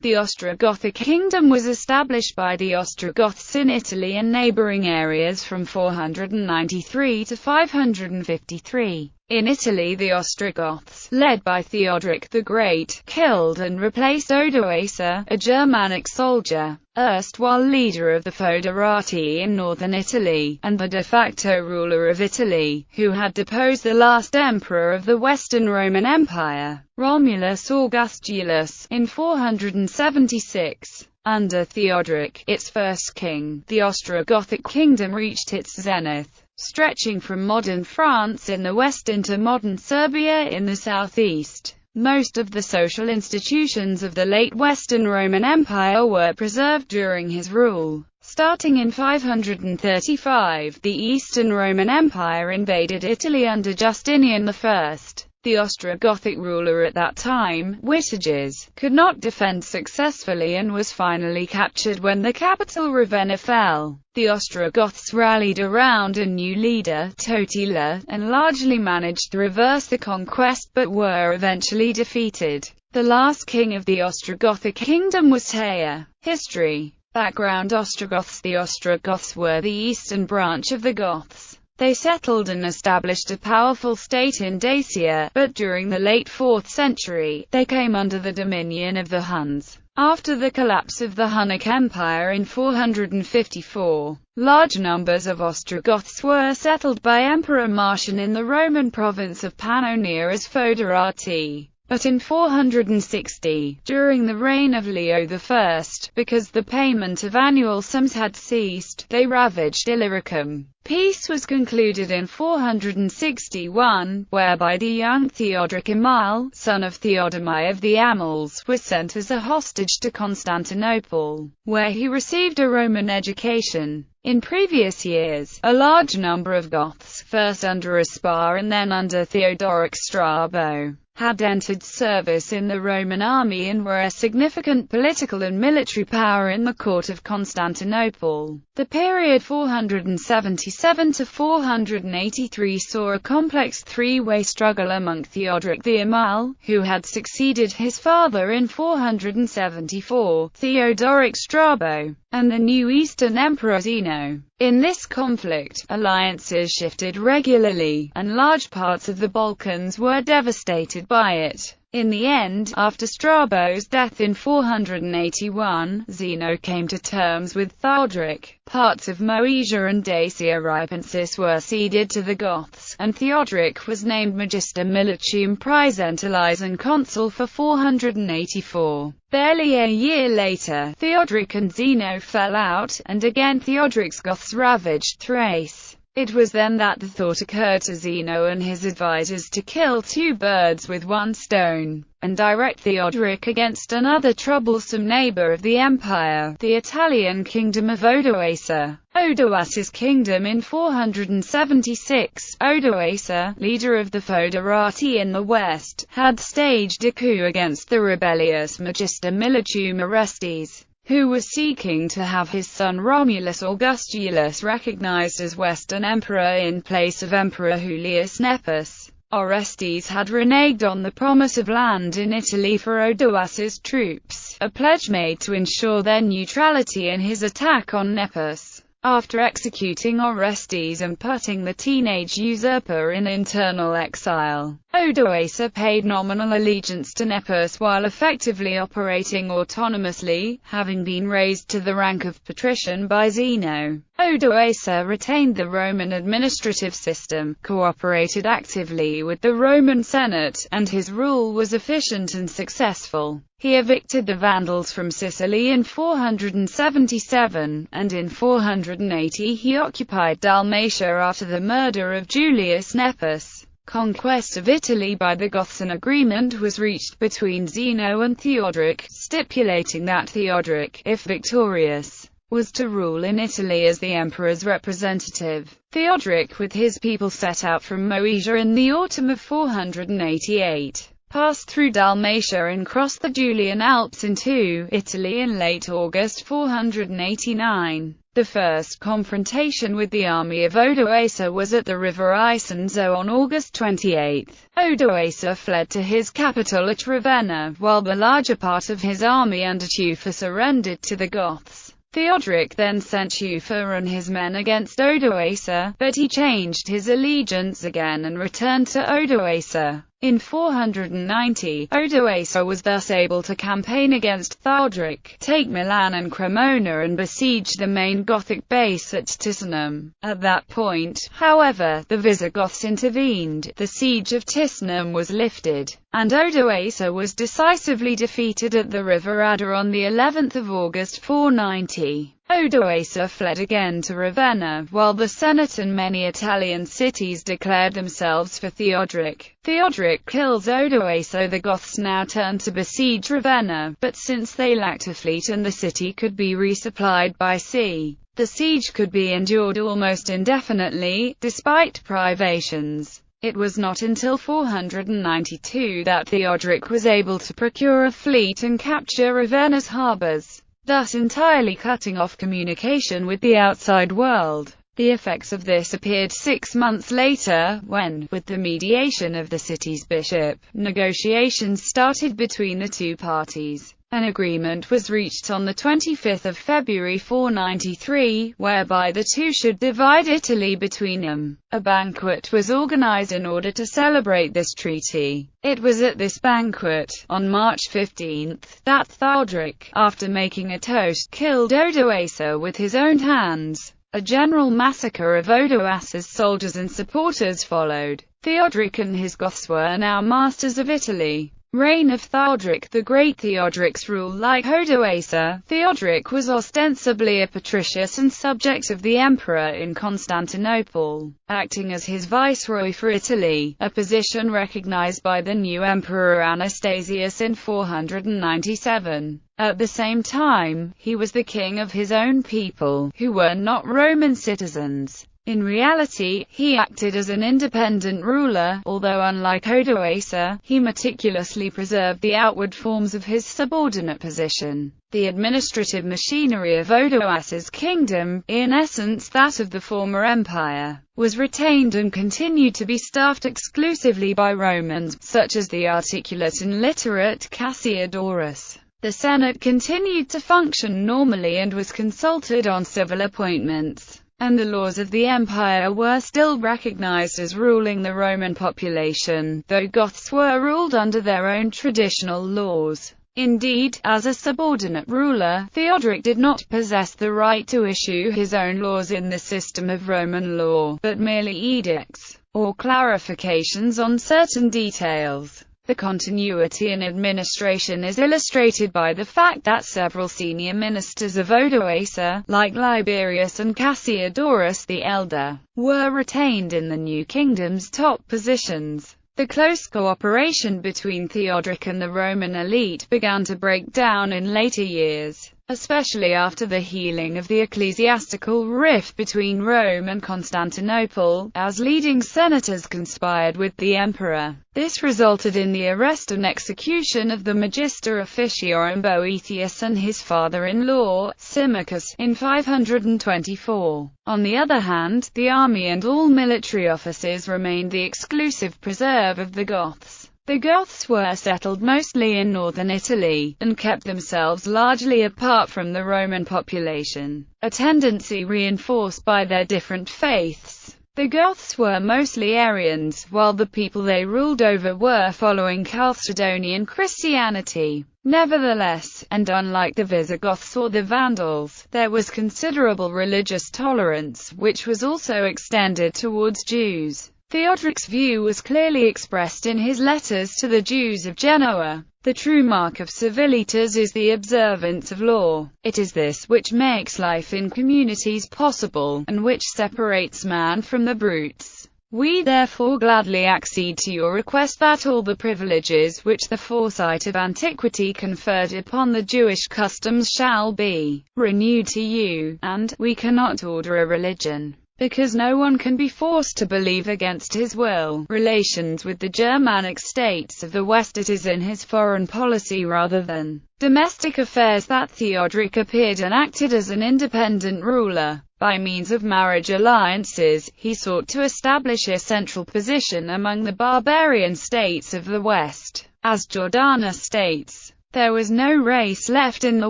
The Ostrogothic Kingdom was established by the Ostrogoths in Italy and neighboring areas from 493 to 553. In Italy, the Ostrogoths, led by Theodoric the Great, killed and replaced Odoacer, a Germanic soldier, erstwhile leader of the Foederati in northern Italy, and the de facto ruler of Italy, who had deposed the last emperor of the Western Roman Empire, Romulus Augustulus, in 476. Under Theodoric, its first king, the Ostrogothic Kingdom reached its zenith, stretching from modern France in the west into modern Serbia in the southeast. Most of the social institutions of the late Western Roman Empire were preserved during his rule. Starting in 535, the Eastern Roman Empire invaded Italy under Justinian I. The Ostrogothic ruler at that time, Witiges, could not defend successfully and was finally captured when the capital Ravenna fell. The Ostrogoths rallied around a new leader, Totila, and largely managed to reverse the conquest but were eventually defeated. The last king of the Ostrogothic Kingdom was Taia. History. Background: Ostrogoths. The Ostrogoths were the eastern branch of the Goths. They settled and established a powerful state in Dacia, but during the late 4th century, they came under the dominion of the Huns. After the collapse of the Hunnic Empire in 454, large numbers of Ostrogoths were settled by Emperor Marcian in the Roman province of Pannonia as Foederati. But in 460, during the reign of Leo I, because the payment of annual sums had ceased, they ravaged Illyricum. Peace was concluded in 461, whereby the young Theodoric Emile, son of Theodomy of the Amals, was sent as a hostage to Constantinople, where he received a Roman education. In previous years, a large number of Goths, first under Aspar and then under Theodoric Strabo, had entered service in the Roman army and were a significant political and military power in the court of Constantinople. The period 477 to 483 saw a complex three-way struggle among Theodoric the Emile, who had succeeded his father in 474, Theodoric Strabo, and the new Eastern Emperor Zeno. In this conflict, alliances shifted regularly, and large parts of the Balkans were devastated by it. In the end, after Strabo's death in 481, Zeno came to terms with Theodoric. Parts of Moesia and Dacia Ripensis were ceded to the Goths, and Theodoric was named Magister Militum Praesentilis and consul for 484. Barely a year later, Theodoric and Zeno fell out, and again Theodoric's Goths ravaged Thrace. It was then that the thought occurred to Zeno and his advisors to kill two birds with one stone, and direct Theodoric against another troublesome neighbor of the empire, the Italian kingdom of Odoacer. Odoacer's kingdom in 476, Odoacer, leader of the Foederati in the west, had staged a coup against the rebellious Magister Militum Orestes, who was seeking to have his son Romulus Augustulus recognized as Western Emperor in place of Emperor Julius Nepos. Orestes had reneged on the promise of land in Italy for Odoacer's troops, a pledge made to ensure their neutrality in his attack on Nepos. After executing Orestes and putting the teenage usurper in internal exile, Odoacer paid nominal allegiance to Nepos while effectively operating autonomously, having been raised to the rank of patrician by Zeno. Odoacer retained the Roman administrative system, cooperated actively with the Roman Senate, and his rule was efficient and successful. He evicted the Vandals from Sicily in 477, and in 480 he occupied Dalmatia after the murder of Julius Nepos. Conquest of Italy by the Goths. An agreement was reached between Zeno and Theodoric, stipulating that Theodoric, if victorious, was to rule in Italy as the emperor's representative. Theodoric with his people set out from Moesia in the autumn of 488. Passed through Dalmatia and crossed the Julian Alps into Italy in late August 489. The first confrontation with the army of Odoacer was at the river Isonzo on August 28. Odoacer fled to his capital at Ravenna, while the larger part of his army under Tufa surrendered to the Goths. Theodoric then sent Tufa and his men against Odoacer, but he changed his allegiance again and returned to Odoacer. In 490, Odoacer was thus able to campaign against Theodoric, take Milan and Cremona and besiege the main Gothic base at Ticinum. At that point, however, the Visigoths intervened, the siege of Ticinum was lifted, and Odoacer was decisively defeated at the river Adda on the 11th of August 490. Odoacer fled again to Ravenna, while the Senate and many Italian cities declared themselves for Theodoric. Theodoric kills Odoacer. The Goths now turned to besiege Ravenna, but since they lacked a fleet and the city could be resupplied by sea, the siege could be endured almost indefinitely, despite privations. It was not until 492 that Theodoric was able to procure a fleet and capture Ravenna's harbours, thus entirely cutting off communication with the outside world. The effects of this appeared 6 months later, when, with the mediation of the city's bishop, negotiations started between the two parties. An agreement was reached on the 25th of February 493, whereby the two should divide Italy between them. A banquet was organized in order to celebrate this treaty. It was at this banquet, on March 15, that Theodoric, after making a toast, killed Odoacer with his own hands. A general massacre of Odoacer's soldiers and supporters followed. Theodoric and his Goths were now masters of Italy. Reign of Theodoric the Great. Theodoric's rule. Like Odoacer, Theodoric was ostensibly a patricius and subject of the emperor in Constantinople, acting as his viceroy for Italy, a position recognized by the new emperor Anastasius in 497. At the same time, he was the king of his own people, who were not Roman citizens. In reality, he acted as an independent ruler, although unlike Odoacer, he meticulously preserved the outward forms of his subordinate position. The administrative machinery of Odoacer's kingdom, in essence that of the former empire, was retained and continued to be staffed exclusively by Romans, such as the articulate and literate Cassiodorus. The Senate continued to function normally and was consulted on civil appointments, and the laws of the empire were still recognized as ruling the Roman population, though Goths were ruled under their own traditional laws. Indeed, as a subordinate ruler, Theodoric did not possess the right to issue his own laws in the system of Roman law, but merely edicts, or clarifications on certain details. The continuity in administration is illustrated by the fact that several senior ministers of Odoacer, like Liberius and Cassiodorus the Elder, were retained in the new kingdom's top positions. The close cooperation between Theodoric and the Roman elite began to break down in later years, especially after the healing of the ecclesiastical rift between Rome and Constantinople, as leading senators conspired with the emperor. This resulted in the arrest and execution of the Magister Officiorum Boethius and his father-in-law, Symmachus, in 524. On the other hand, the army and all military offices remained the exclusive preserve of the Goths. The Goths were settled mostly in northern Italy, and kept themselves largely apart from the Roman population, a tendency reinforced by their different faiths. The Goths were mostly Arians, while the people they ruled over were following Chalcedonian Christianity. Nevertheless, and unlike the Visigoths or the Vandals, there was considerable religious tolerance, which was also extended towards Jews. Theodoric's view was clearly expressed in his letters to the Jews of Genoa. The true mark of civilitas is the observance of law. It is this which makes life in communities possible, and which separates man from the brutes. We therefore gladly accede to your request that all the privileges which the foresight of antiquity conferred upon the Jewish customs shall be renewed to you, and we cannot order a religion, because no one can be forced to believe against his will. Relations with the Germanic states of the West. It is in his foreign policy rather than domestic affairs that Theodoric appeared and acted as an independent ruler. By means of marriage alliances, he sought to establish a central position among the barbarian states of the West. As Jordana states, there was no race left in the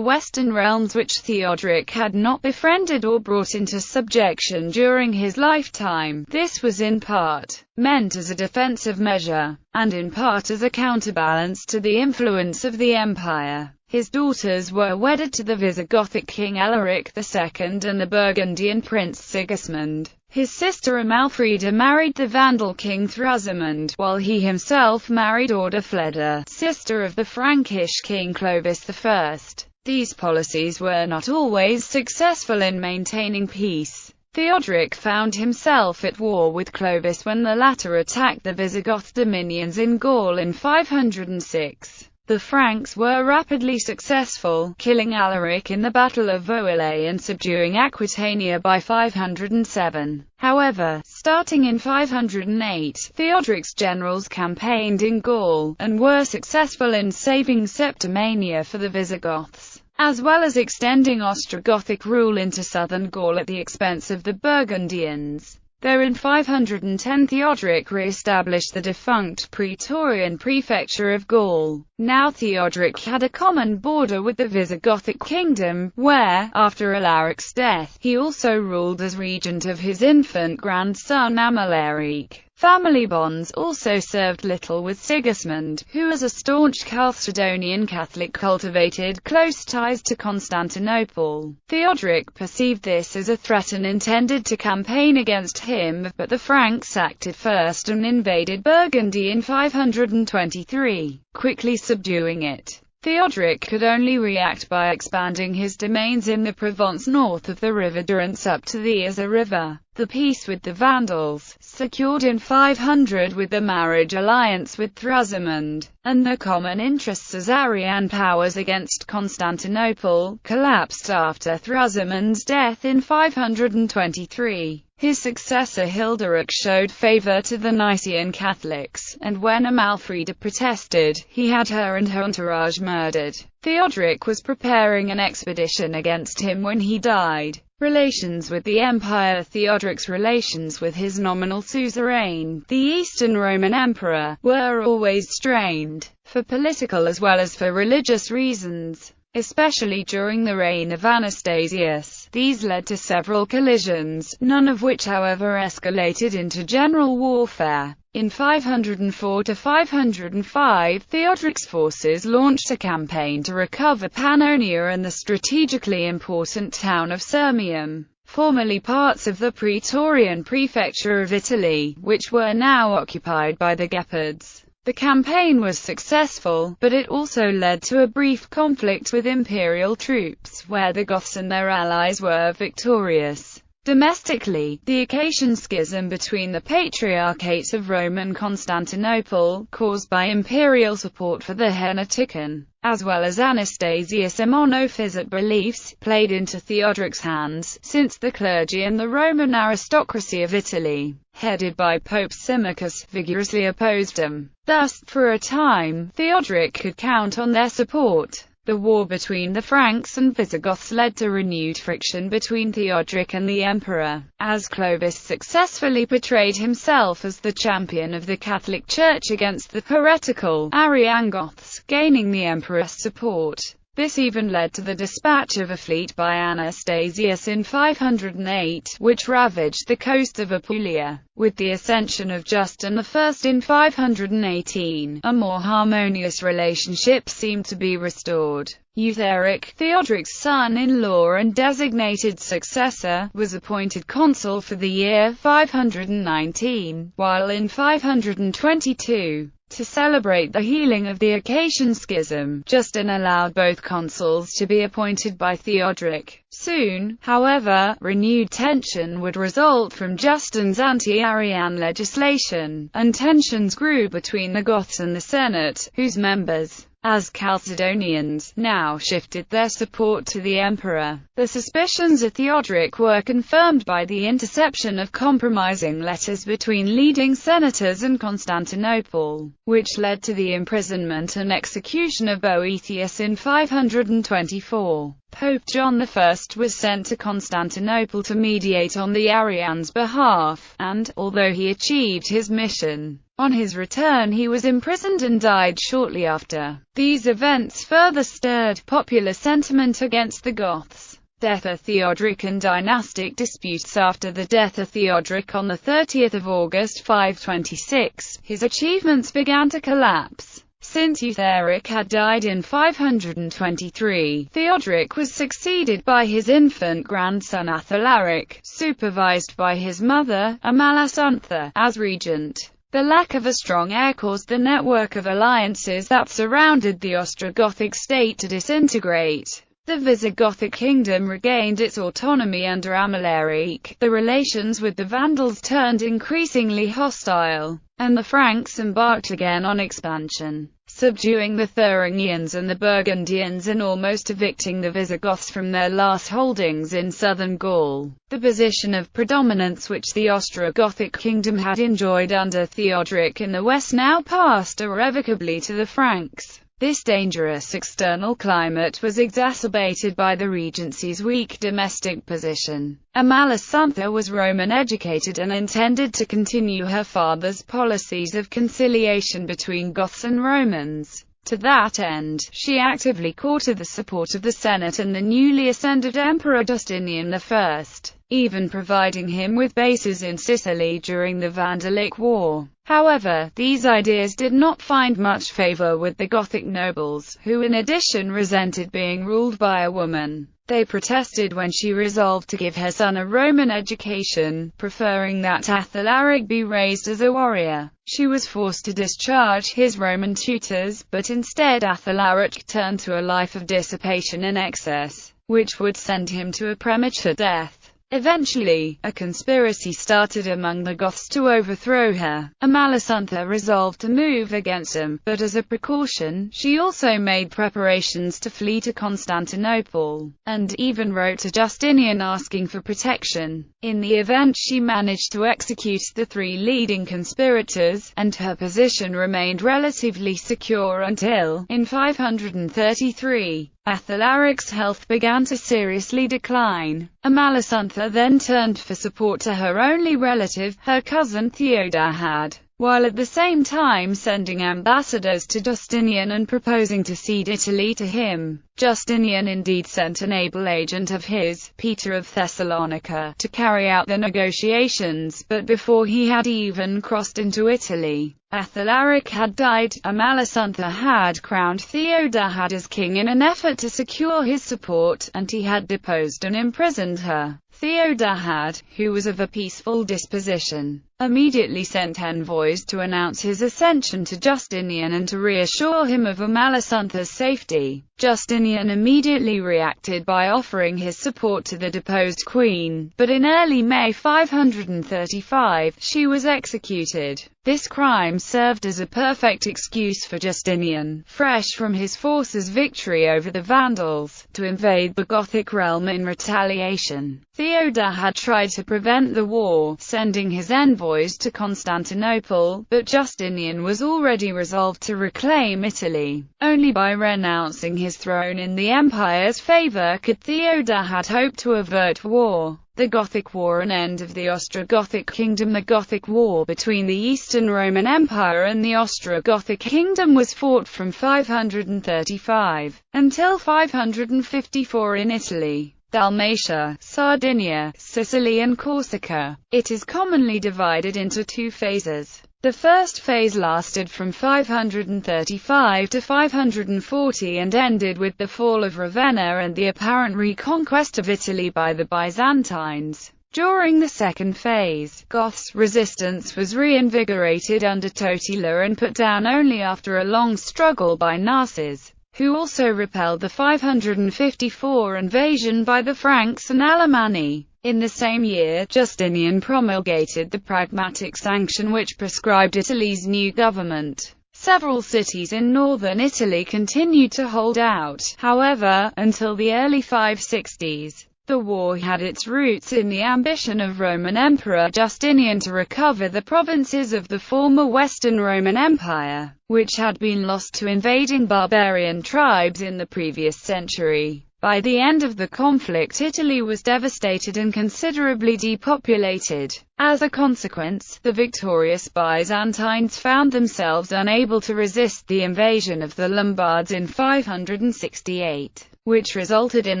Western realms which Theodoric had not befriended or brought into subjection during his lifetime. This was in part meant as a defensive measure, and in part as a counterbalance to the influence of the empire. His daughters were wedded to the Visigothic king Alaric II and the Burgundian prince Sigismund. His sister Amalfrida married the Vandal king Thrasimund, while he himself married Audefleda, sister of the Frankish king Clovis I. These policies were not always successful in maintaining peace. Theodoric found himself at war with Clovis when the latter attacked the Visigoth dominions in Gaul in 506. The Franks were rapidly successful, killing Alaric in the Battle of Voile and subduing Aquitania by 507. However, starting in 508, Theodoric's generals campaigned in Gaul, and were successful in saving Septimania for the Visigoths, as well as extending Ostrogothic rule into southern Gaul at the expense of the Burgundians. Though in 510 Theodoric re-established the defunct Praetorian prefecture of Gaul, now Theodoric had a common border with the Visigothic Kingdom, where, after Alaric's death, he also ruled as regent of his infant grandson Amalaric. Family bonds also served little with Sigismund, who as a staunch Chalcedonian Catholic cultivated close ties to Constantinople. Theodoric perceived this as a threat and intended to campaign against him, but the Franks acted first and invaded Burgundy in 523, quickly subduing it. Theodoric could only react by expanding his domains in the Provence north of the river Durance up to the Isar River. The peace with the Vandals, secured in 500 with the marriage alliance with Thrasimund, and the common interests as Arian powers against Constantinople, collapsed after Thrasimund's death in 523. His successor Hilderic showed favour to the Nicene Catholics, and when Amalfrida protested, he had her and her entourage murdered. Theodoric was preparing an expedition against him when he died. Relations with the Empire. Theodoric's relations with his nominal suzerain, the Eastern Roman Emperor, were always strained, for political as well as for religious reasons, especially during the reign of Anastasius. These led to several collisions, none of which however escalated into general warfare. In 504–505, Theodoric's forces launched a campaign to recover Pannonia and the strategically important town of Sirmium, formerly parts of the Praetorian prefecture of Italy, which were now occupied by the Gepids. The campaign was successful, but it also led to a brief conflict with imperial troops, where the Goths and their allies were victorious. Domestically, the Acacian schism between the Patriarchates of Rome and Constantinople, caused by imperial support for the Henoticon, as well as Anastasius' monophysite beliefs, played into Theodoric's hands, since the clergy and the Roman aristocracy of Italy, headed by Pope Symmachus, vigorously opposed him. Thus, for a time, Theodoric could count on their support. The war between the Franks and Visigoths led to renewed friction between Theodoric and the emperor, as Clovis successfully portrayed himself as the champion of the Catholic Church against the heretical Arian Goths, gaining the emperor's support. This even led to the dispatch of a fleet by Anastasius in 508, which ravaged the coast of Apulia. With the ascension of Justin I in 518, a more harmonious relationship seemed to be restored. Eutharic, Theodoric's son-in-law and designated successor, was appointed consul for the year 519, while in 522, to celebrate the healing of the Acacian schism, Justin allowed both consuls to be appointed by Theodoric. Soon, however, renewed tension would result from Justin's anti-Arian legislation, and tensions grew between the Goths and the Senate, whose members as Chalcedonians now shifted their support to the emperor. The suspicions of Theodoric were confirmed by the interception of compromising letters between leading senators in Constantinople, which led to the imprisonment and execution of Boethius in 524. Pope John I was sent to Constantinople to mediate on the Arians' behalf, and, although he achieved his mission, on his return he was imprisoned and died shortly after. These events further stirred popular sentiment against the Goths. Death of Theodoric and dynastic disputes. After the death of Theodoric on 30 August 526, his achievements began to collapse. Since Eutharic had died in 523, Theodoric was succeeded by his infant grandson Athalaric, supervised by his mother, Amalasuntha, as regent. The lack of a strong heir caused the network of alliances that surrounded the Ostrogothic state to disintegrate. The Visigothic kingdom regained its autonomy under Amalaric. The relations with the Vandals turned increasingly hostile, and the Franks embarked again on expansion, subduing the Thuringians and the Burgundians and almost evicting the Visigoths from their last holdings in southern Gaul. The position of predominance which the Ostrogothic kingdom had enjoyed under Theodoric in the west now passed irrevocably to the Franks. This dangerous external climate was exacerbated by the regency's weak domestic position. Amalasuntha was Roman-educated and intended to continue her father's policies of conciliation between Goths and Romans. To that end, she actively courted the support of the Senate and the newly ascended Emperor Justinian I, even providing him with bases in Sicily during the Vandalic War. However, these ideas did not find much favor with the Gothic nobles, who in addition resented being ruled by a woman. They protested when she resolved to give her son a Roman education, preferring that Athalaric be raised as a warrior. She was forced to discharge his Roman tutors, but instead Athalaric turned to a life of dissipation and excess, which would send him to a premature death. Eventually, a conspiracy started among the Goths to overthrow her. Amalasuntha resolved to move against them, but as a precaution, she also made preparations to flee to Constantinople, and even wrote to Justinian asking for protection. In the event she managed to execute the three leading conspirators, and her position remained relatively secure until, in 533, Athalaric's health began to seriously decline. Amalasuntha then turned for support to her only relative, her cousin Theodahad, while at the same time sending ambassadors to Justinian and proposing to cede Italy to him. Justinian indeed sent an able agent of his, Peter of Thessalonica, to carry out the negotiations, but before he had even crossed into Italy, Athalaric had died. Amalasuntha had crowned Theodahad as king in an effort to secure his support, and he had deposed and imprisoned her. Theodahad, who was of a peaceful disposition, immediately sent envoys to announce his ascension to Justinian and to reassure him of Amalasuntha's safety. Justinian immediately reacted by offering his support to the deposed queen, but in early May 535, she was executed. This crime served as a perfect excuse for Justinian, fresh from his forces' victory over the Vandals, to invade the Gothic realm in retaliation. Theodahad tried to prevent the war, sending his envoys to Constantinople, but Justinian was already resolved to reclaim Italy. Only by renouncing his throne in the empire's favor could Theodahad hope to avert war. The Gothic War, an end of the Ostrogothic Kingdom. The Gothic War between the Eastern Roman Empire and the Ostrogothic Kingdom was fought from 535 until 554 in Italy, Dalmatia, Sardinia, Sicily and Corsica. It is commonly divided into two phases. The first phase lasted from 535 to 540 and ended with the fall of Ravenna and the apparent reconquest of Italy by the Byzantines. During the second phase, Goths' resistance was reinvigorated under Totila and put down only after a long struggle by Narses, who also repelled the 554 invasion by the Franks and Alemanni. In the same year, Justinian promulgated the Pragmatic Sanction which prescribed Italy's new government. Several cities in northern Italy continued to hold out, however, until the early 560s. The war had its roots in the ambition of Roman Emperor Justinian to recover the provinces of the former Western Roman Empire, which had been lost to invading barbarian tribes in the previous century. By the end of the conflict, Italy was devastated and considerably depopulated. As a consequence, the victorious Byzantines found themselves unable to resist the invasion of the Lombards in 568. Which resulted in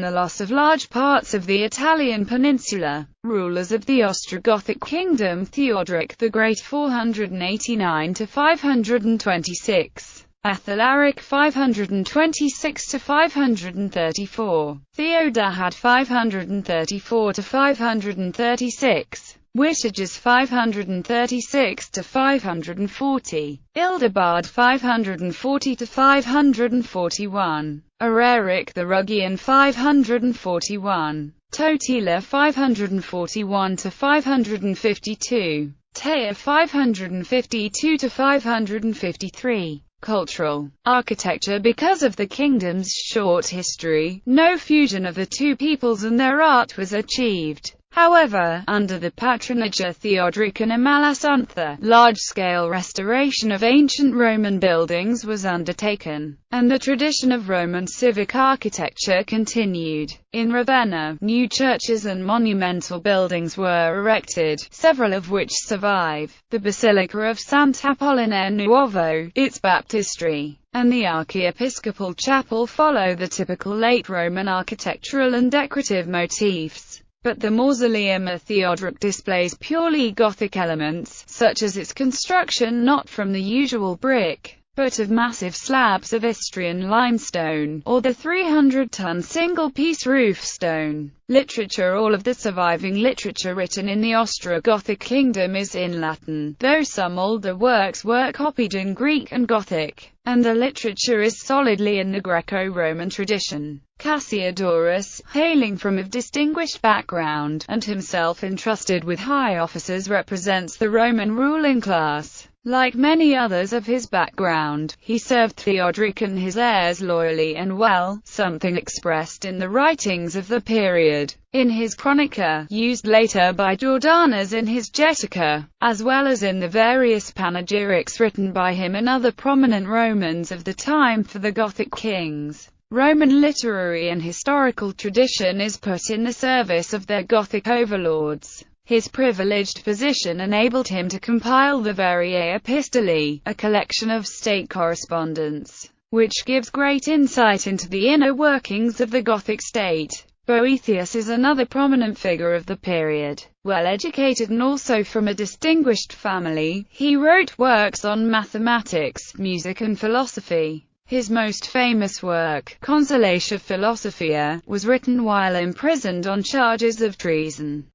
the loss of large parts of the Italian peninsula. Rulers of the Ostrogothic Kingdom: Theodoric the Great 489–526, Athalaric 526–534, Theodahad 534–536, Witiges 536–540, Ildibard 540–541, Araric the Rugian 541, Totila 541–552, Tea 552–553. Cultural architecture: because of the kingdom's short history, no fusion of the two peoples and their art was achieved. However, under the patronage of Theodoric and Amalasuntha, large-scale restoration of ancient Roman buildings was undertaken, and the tradition of Roman civic architecture continued. In Ravenna, new churches and monumental buildings were erected, several of which survive. The Basilica of Sant'Apollinare Nuovo, its baptistry, and the archiepiscopal chapel follow the typical late Roman architectural and decorative motifs. But the mausoleum of Theodoric displays purely Gothic elements, such as its construction not from the usual brick, but of massive slabs of Istrian limestone, or the 300-ton single-piece roof stone. Literature: all of the surviving literature written in the Ostrogothic Kingdom is in Latin, though some older works were copied in Greek and Gothic, and the literature is solidly in the Greco-Roman tradition. Cassiodorus, hailing from a distinguished background, and himself entrusted with high offices, represents the Roman ruling class. Like many others of his background, he served Theodoric and his heirs loyally and well, something expressed in the writings of the period. In his Chronica, used later by Jordanes in his Getica, as well as in the various panegyrics written by him and other prominent Romans of the time for the Gothic kings, Roman literary and historical tradition is put in the service of their Gothic overlords. His privileged position enabled him to compile the Variae Epistolae, a collection of state correspondence, which gives great insight into the inner workings of the Gothic state. Boethius is another prominent figure of the period. Well educated and also from a distinguished family, he wrote works on mathematics, music and philosophy. His most famous work, Consolatio Philosophiae, was written while imprisoned on charges of treason.